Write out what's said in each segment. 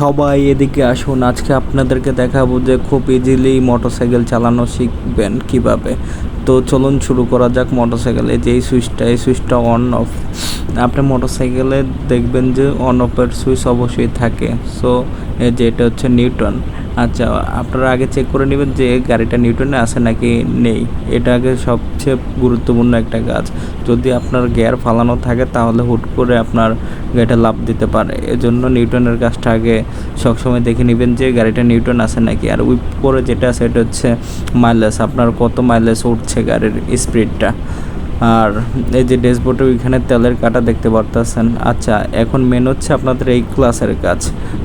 সবাই এদিকে আসুন, আজকে আপনাদেরকে দেখাবো যে খুব ইজিলি মোটরসাইকেল চালানো শিখবেন কিভাবে। তো চলুন শুরু করা যাক। মোটরসাইকেলে যে এই সুইচটা অন অফ, আপনি মোটরসাইকেলে দেখবেন যে অন অফের সুইচ অবশ্যই থাকে। সো এই যে এটা হচ্ছে নিউটন। আচ্ছা, আপনারা আগে চেক করে নেবেন যে গাড়িটা নিউটনে আছে নাকি নেই। এটা আগে সবচেয়ে গুরুত্বপূর্ণ একটা কাজ। যদি আপনার গিয়ার ফালানো থাকে তাহলে হুট করে আপনার গাড়িটা লাফ দিতে পারে। এজন্য নিউটনের কাজটা আগে সবসময় দেখে নেবেন যে গাড়িটা নিউটন আছে নাকি। আর উপরে যেটা আছে এটা হচ্ছে মাইলেজ, আপনার কত মাইলেজ উঠছে গাড়ির স্পিডটা। আর এই যে ড্যাশবোর্ডে ওইখানে তেলের কাটা দেখতে পারতেছেন। আচ্ছা, এখন মেন হচ্ছে আপনাদের এই ক্লাসের কাজ।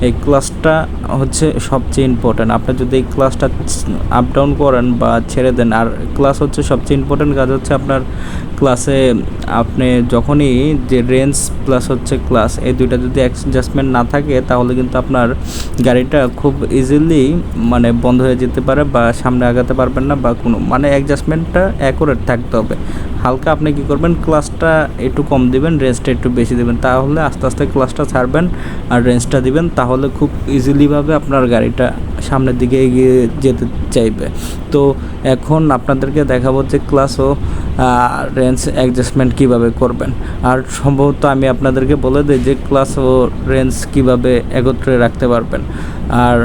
এই ক্লাসটা হচ্ছে সবচেয়ে ইম্পর্ট্যান্ট। আপনি যদি এই ক্লাসটা আপ ডাউন করেন বা ছেড়ে দেন, আর ক্লাস হচ্ছে সবচেয়ে ইম্পর্ট্যান্ট কাজ হচ্ছে আপনার ক্লাসে আপনি যখনই যে রেঞ্জ প্লাস হচ্ছে ক্লাস, এই দুইটা যদি অ্যাডজাস্টমেন্ট না থাকে তাহলে কিন্তু আপনার গাড়িটা খুব ইজিলি মানে বন্ধ হয়ে যেতে পারে বা সামনে আগাতে পারবেন না, বা কোনো মানে অ্যাডজাস্টমেন্টটা অ্যাকুরেট থাকতে হবে। হালকা আপনি কী করবেন, ক্লাসটা একটু কম দিবেন, রেঞ্জটা একটু বেশি দিবেন, তাহলে আস্তে আস্তে ক্লাসটা ছাড়বেন আর রেঞ্জটা দিবেন, তাহলে খুব ইজিলিভাবে আপনার গাড়িটা সামনের দিকে এগিয়ে যেতে চাইবে। তো এখন আপনাদেরকে দেখাবো যে ক্লাস ও রেঞ্জ অ্যাডজাস্টমেন্ট কীভাবে করবেন। আর সম্ভবত আমি আপনাদেরকে বলে দিই যে ক্লাস ও রেঞ্জ কীভাবে একত্রে রাখতে পারবেন। আর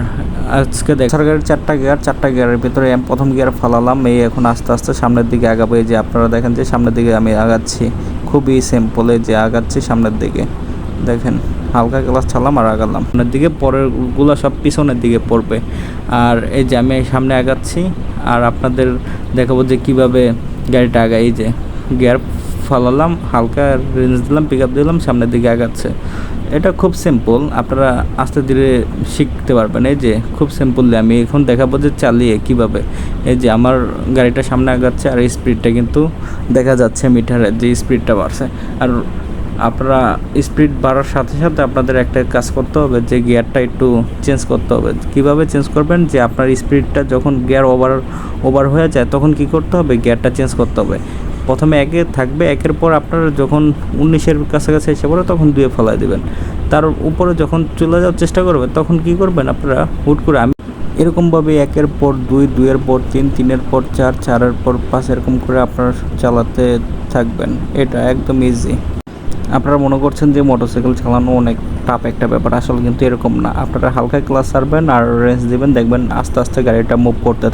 আজকে গাড়ির চারটা গিয়ারের ভিতরে আমি প্রথম গিয়ার ফালালাম, এই এখন আস্তে আস্তে সামনের দিকে আগাবো। এই যে আপনারা দেখেন যে সামনের দিকে আমি আগাচ্ছি, খুবই সিম্পল। এই যে আগাচ্ছি সামনের দিকে, দেখেন হালকা ক্লাস ছাড়লাম আর আগালাম সামনের দিকে, পরেরগুলো সব পিছনের দিকে পড়বে। আর এই যে আমি সামনে আগাচ্ছি আর আপনাদের দেখাবো যে কীভাবে গাড়িটা আগায়। এই যে গিয়ার ফালালাম, হালকা রেঞ্জ দিলাম, পিক আপ দিলাম, সামনের দিকে আগাচ্ছে। এটা খুব সিম্পল, আপনারা আস্তে ধীরে শিখতে পারবেন। এই যে খুব সিম্পলি আমি এখন দেখাবো যে চালিয়ে কিভাবে। এই যে আমার গাড়িটা সামনে আগাচ্ছে আর স্পিডটা কিন্তু দেখা যাচ্ছে মিটারে যে স্পিডটা বাড়ছে। আর আপনারা স্পিড বাড়ার সাথে সাথে আপনাদের একটা কাজ করতে হবে যে গিয়ারটা একটু চেঞ্জ করতে হবে। কিভাবে চেঞ্জ করবেন, যে আপনার স্পিডটা যখন গিয়ার ওভার হয়ে যায় তখন কি করতে হবে, গিয়ারটা চেঞ্জ করতে হবে। প্রথমে একে থাকবে, একের পর আপনার যখন 19-এর কাছাকাছি এসে পড়ে তখন 2-এ ফেলাই দেবেন। তার উপরে যখন চলে যাওয়ার চেষ্টা করবেন তখন কি করবেন, আপনারা হুট করে আমি এরকমভাবে 1-এর পর 2, 2-এর পর 3, 3-এর পর 4, 4-এর পর 5 এরকম করে আপনারা চালাতে থাকবেন। এটা একদম ইজি। আপনারা মনে করছেন যে মোটরসাইকেল চালানো অনেক টাফ একটা ব্যাপার, আসলে কিন্তু এরকম না। আপনারা হালকা ক্লাস ছাড়বেন আর রেঞ্জ দিবেন, দেখবেন আস্তে আস্তে গাড়িটা মুভ করতে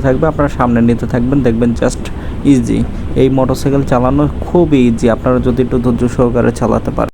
থাকবে, আপনারা সামনে নিতে থাকবেন, দেখবেন জাস্ট ইজি। এই মোটরসাইকেল চালানো খুবই ইজি, আপনারা যদি একটু ধৈর্য সহকারে চালাতে পারেন।